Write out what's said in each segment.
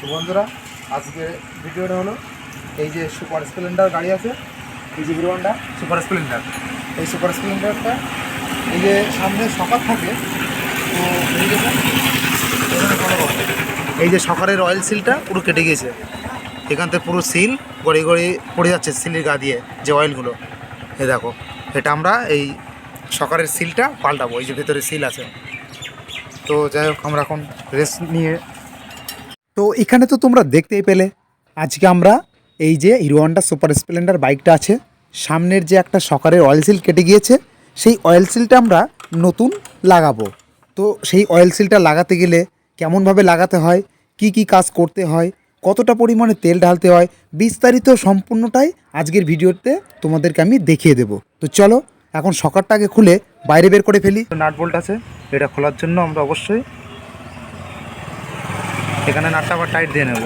তো বন্ধুরা, আজকে ভিডিওটা হলো এই যে সুপার স্প্লেন্ডার গাড়ি আছে, এই যে হিরো হন্ডা সুপার স্প্লেন্ডার। এই সুপার স্প্লেন্ডারটা এই যে সামনে সকার থাকে, তো এই যে এই যে সকারের অয়েল সিলটা পুরো কেটে গিয়েছে। এখান থেকে পুরো সিল গড়ে গড়ে পড়ে যাচ্ছে সিলের গা দিয়ে যে অয়েলগুলো। এই দেখো, এটা আমরা এই সকারের সিলটা পাল্টাবো। এই যে ভেতরে সিল আছে। তো যাই হোক, আমরা এখন রেস্ট নিয়ে, তো এখানে তো তোমরা দেখতেই পেলে আজকে আমরা এই যে হিরো হন্ডা সুপার স্প্লেন্ডার বাইকটা আছে, সামনের যে একটা সকারের অয়েল সিল কেটে গিয়েছে, সেই অয়েল সিলটা আমরা নতুন লাগাবো। তো সেই অয়েল সিলটা লাগাতে গেলে কেমনভাবে লাগাতে হয়, কি কি কাজ করতে হয়, কতটা পরিমাণে তেল ঢালতে হয়, বিস্তারিত সম্পূর্ণটাই আজকের ভিডিওতে তোমাদেরকে আমি দেখিয়ে দেবো। তো চলো এখন সকারটাকে খুলে বাইরে বের করে ফেলি। নাট বোল্ট আছে, এটা খোলার জন্য আমরা অবশ্যই এখানে নাটটা আবার টাইট দিয়ে নেব।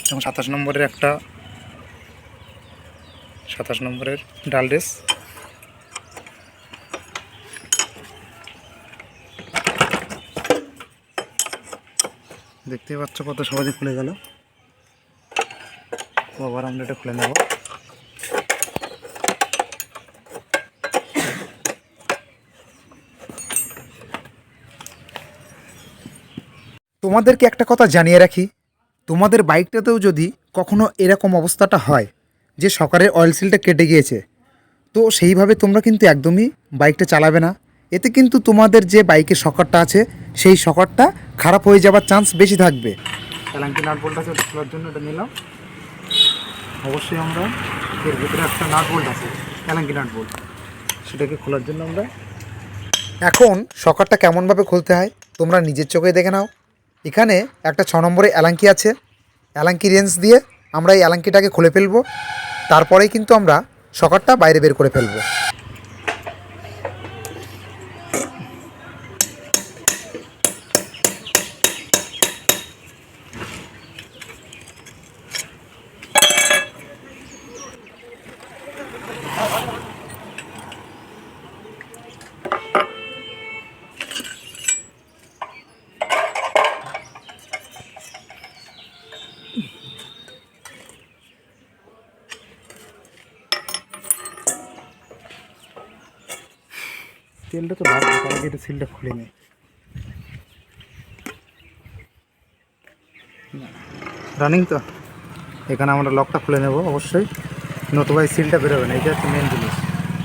এবং 27 নম্বরের একটা 27 নম্বরের ডাল রেস, দেখতে পাচ্ছ কত সহজে খুলে গেল। তো আবার আমরা এটা খুলে নেব। তোমাদেরকে একটা কথা জানিয়ে রাখি, তোমাদের বাইকটাতেও যদি কখনো এরকম অবস্থাটা হয় যে সকারের অয়েল সিলটা কেটে গিয়েছে, তো সেইভাবে তোমরা কিন্তু একদমই বাইকটা চালাবে না। এতে কিন্তু তোমাদের যে বাইকের সকারটা আছে সেই সকারটা খারাপ হয়ে যাওয়ার চান্স বেশি থাকবে। এলাঙ্কি নাট বোল্ট আছে, খোলার জন্য এটা নিলাম। অবশ্যই আমরা এর ভিতরে একটা নাট বোল্ট আছে, এলাঙ্কি নাট বোল্ট, সেটাকে খোলার জন্য আমরা এখন সকারটা কেমনভাবে খুলতে হয় তোমরা নিজের চোখে দেখে নাও। এখানে একটা 6 নম্বরে এলাঙ্কি আছে, এলাঙ্কি রেঞ্জ দিয়ে আমরা এই এলাঙ্কিটাকে খুলে ফেলবো। তারপরেই কিন্তু আমরা সকারটা বাইরে বের করে ফেলবো। তেলটা তো ভালো, তার আগে এটা সিলটা খুলে নেই। রানিং তো এখানে আমরা লকটা খুলে নেব অবশ্যই, নতুবা এই সিলটা বেরোবে না। এটা হচ্ছে মেন জিনিস,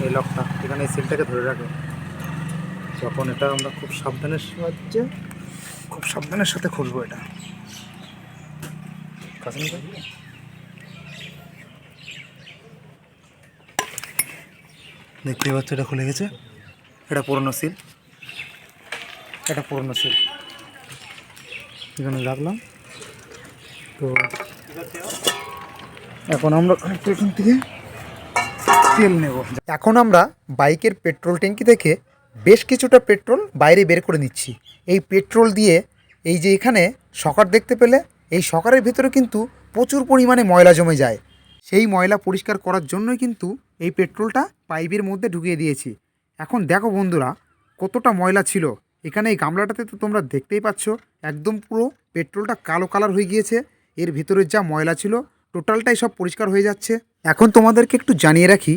এই লকটা। এখানে এই সিলটাকে ধরে রাখো। যখন এটা আমরা খুব সাবধানের সাহায্যে খুব সাবধানের সাথে খুলবো। এটা দেখতে পাচ্ছ, এটা খুলে গেছে। এটা পুরনো সিল, এটা পুরনো সিল এখানে রাখলাম। তো এখন আমরা এখান থেকে তেল নেব। এখন আমরা বাইকের পেট্রোল ট্যাঙ্কি থেকে বেশ কিছুটা পেট্রোল বাইরে বের করে নিচ্ছি। এই পেট্রোল দিয়ে এই যে এখানে সকার দেখতে পেলে, এই সকারের ভিতরে কিন্তু প্রচুর পরিমাণে ময়লা জমে যায়। সেই ময়লা পরিষ্কার করার জন্যই কিন্তু এই পেট্রোলটা পাইপের মধ্যে ঢুকিয়ে দিয়েছি। এখন দেখো বন্ধুরা, কতটা ময়লা ছিল এখানে। এই গামলাটাতে তো তোমরা দেখতেই পাচ্ছ, একদম পুরো পেট্রোলটা কালো কালার হয়ে গিয়েছে। এর ভিতরে যা ময়লা ছিল টোটালটাই সব পরিষ্কার হয়ে যাচ্ছে। এখন তোমাদেরকে একটু জানিয়ে রাখি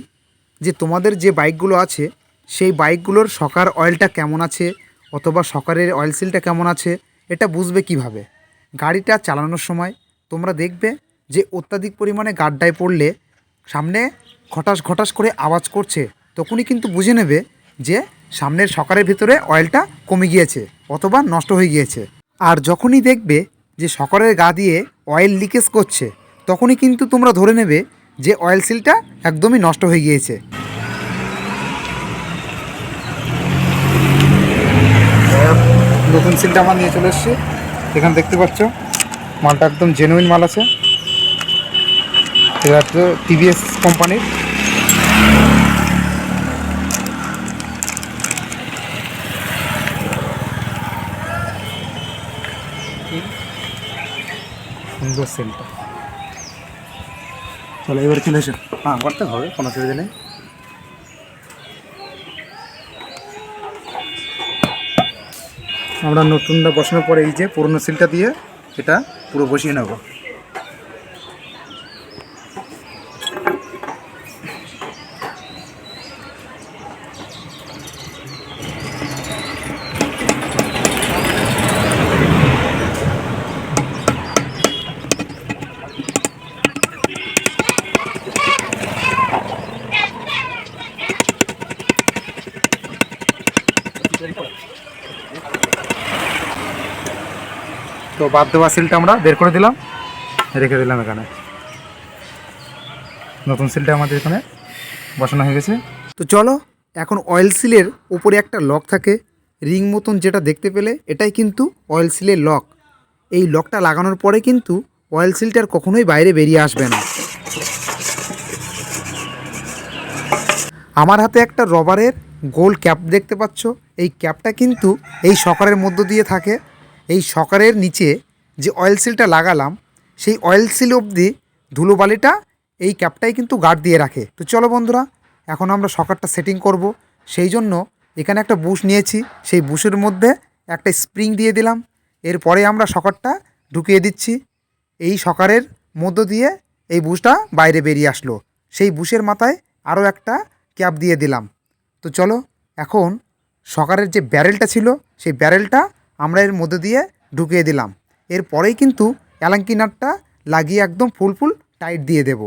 যে তোমাদের যে বাইকগুলো আছে সেই বাইকগুলোর সকার অয়েলটা কেমন আছে, অথবা সকারের অয়েল সিলটা কেমন আছে, এটা বুঝবে কিভাবে। গাড়িটা চালানোর সময় তোমরা দেখবে যে অত্যাধিক পরিমাণে গাড্ডায় পড়লে সামনে ঘটাস ঘটাস করে আওয়াজ করছে, তখনই কিন্তু বুঝে নেবে যে সামনের সকারের ভিতরে অয়েলটা কমে গিয়েছে অথবা নষ্ট হয়ে গিয়েছে। আর যখনই দেখবে যে সকারের গা দিয়ে অয়েল লিকেজ করছে, তখনই কিন্তু তোমরা ধরে নেবে যে অয়েল সিলটা একদমই নষ্ট হয়ে গিয়েছে। নতুন সিলটা আমরা নিয়ে চলে এসেছি। এখানে দেখতে পাচ্ছ মালটা একদম জেনুইন মাল আছে। এটা হচ্ছে টিভিএস কোম্পানির। সুন্দর সিলটা। চলো এবারে চলে এসো। হ্যাঁ, করতে হবে, কোনো অসুবিধা নেই। আমরা নতুনটা বসানোর পরে এই যে পুরনো সিলটা দিয়ে এটা পুরো বসিয়ে নেব। তো বাদ দেওয়া সিলটা আমরা বের করে দিলাম, রেখে দিলাম এখানে। নতুন সিলটা আমাদের এখানে বসানো হয়ে গেছে। তো চলো এখন অয়েল সিলের উপরে একটা লক থাকে রিং মতন, যেটা দেখতে পেলে এটাই কিন্তু অয়েল সিলের লক। এই লকটা লাগানোর পরে কিন্তু অয়েল সিলটার কখনোই বাইরে বেরিয়ে আসবে না। আমার হাতে একটা রবারের গোল ক্যাপ দেখতে পাচ্ছ। এই ক্যাপটা কিন্তু এই শকারের মধ্য দিয়ে থাকে। এই শকারের নিচে যে অয়েল সিলটা লাগালাম সেই অয়েল সিল অবধি ধুলোবালিটা এই ক্যাপটাই কিন্তু গার্ড দিয়ে রাখে। তো চলো বন্ধুরা, এখন আমরা শকারটা সেটিং করব। সেই জন্য এখানে একটা বুশ নিয়েছি, সেই বুশের মধ্যে একটা স্প্রিং দিয়ে দিলাম। এরপরে আমরা শকারটা ঢুকিয়ে দিচ্ছি। এই শকারের মধ্য দিয়ে এই বুশটা বাইরে বেরিয়ে আসলো। সেই বুশের মাথায় আরও একটা ক্যাপ দিয়ে দিলাম। তো চলো এখন শকারের যে ব্যারেলটা ছিল সেই ব্যারেলটা আমরা এর মধ্যে দিয়ে ঢুকিয়ে দিলাম। এরপরেই কিন্তু অ্যালাঙ্কি নাটটা লাগিয়ে একদম ফুল টাইট দিয়ে দেব।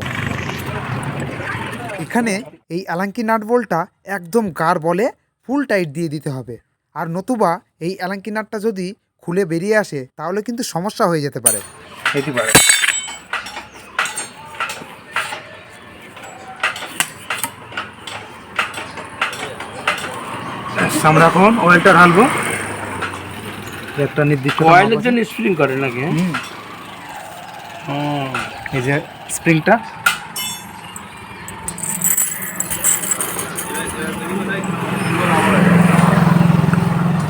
এখানে এই অ্যালাঙ্কি নাট বলটা একদম গার বলে ফুল টাইট দিয়ে দিতে হবে। আর নতুবা এই অ্যালাঙ্কি নাটটা যদি খুলে বেরিয়ে আসে তাহলে কিন্তু সমস্যা হয়ে যেতে পারে। আমরা এখন অয়েলটা ঢালবো। একটা নির্দিষ্ট অয়েলের জন্য স্প্রিং করে নাকি? এই যে স্প্রিংটা,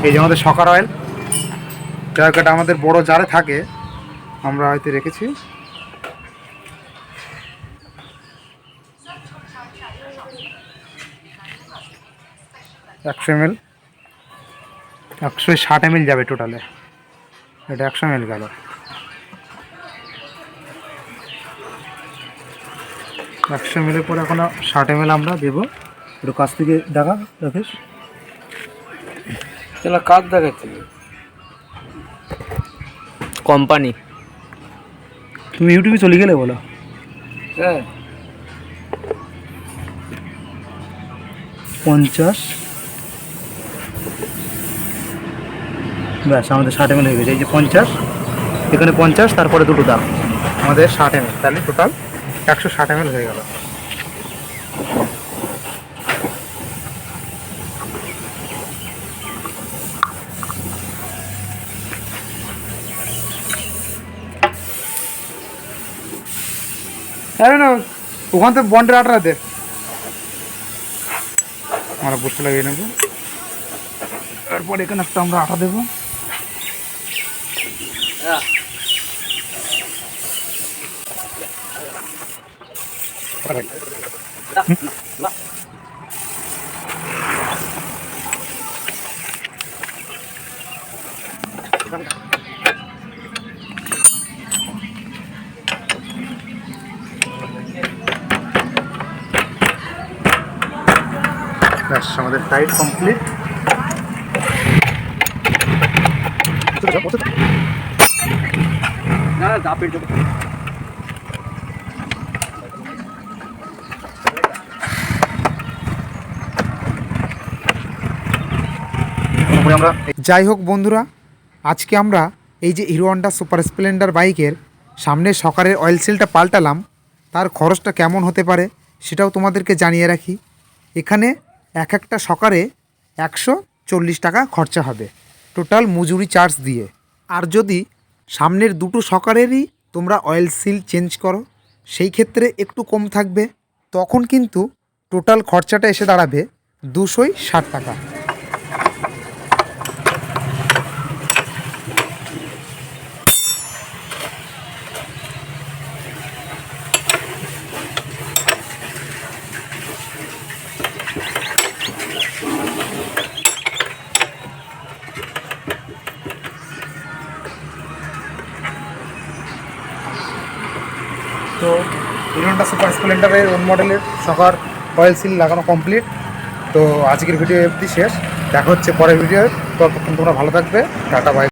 এই যে আমাদের শকার অয়েল জায়গাটা আমাদের বড় জারে থাকে, আমরা হয়তো রেখেছি। $100 ml, 160 ml যাবে টোটালে। এটা 100 ml গেল। 100 ml পরে এখন 60 ml আমরা দেবো। একটু কাছ থেকে দেখা রাখিস। তাহলে কাজ দেখাচ্ছে কোম্পানি। তুমি ইউটিউবে চলে গেলে বলো। হ্যাঁ 50, ব্যাস আমাদের 60 ml হয়ে গেছে। এই যে 50, এখানে 50, তারপরে দুটো দাম আমাদের 60 ml, তাহলে টোটাল 160 ml হয়ে গেল। আরে না, ওখান থেকে বন্ডের আটা দে, আমরা বসে লাগিয়ে নেব। তারপর এখানে একটা আমরা আটা দেবো। ব্যাস আমাদের টাইট কমপ্লিট। না দাপের জন্য যাই হোক বন্ধুরা, আজকে আমরা এই যে হিরো হন্ডা সুপার স্প্লেন্ডার বাইকের সামনের শকারের অয়েল সিলটা পাল্টালাম। তার খরচটা কেমন হতে পারে সেটাও তোমাদেরকে জানিয়ে রাখি। এখানে এক একটা শকারে 140 টাকা খরচা হবে টোটাল মজুরি চার্জ দিয়ে। আর যদি সামনের দুটো শকারেরই তোমরা অয়েল সিল চেঞ্জ করো সেই ক্ষেত্রে একটু কম থাকবে। তখন কিন্তু টোটাল খরচাটা এসে দাঁড়াবে 260 টাকা। তো হিরো হন্ডা সুপার স্প্লেন্ডারের ওন মডেলের সকার অয়েল সিল লাগানো কমপ্লিট। তো আজকের ভিডিও অবধি শেষ, দেখা হচ্ছে পরের ভিডিও। ততক্ষণ তোমরা ভালো থাকবে, টাটা বাই।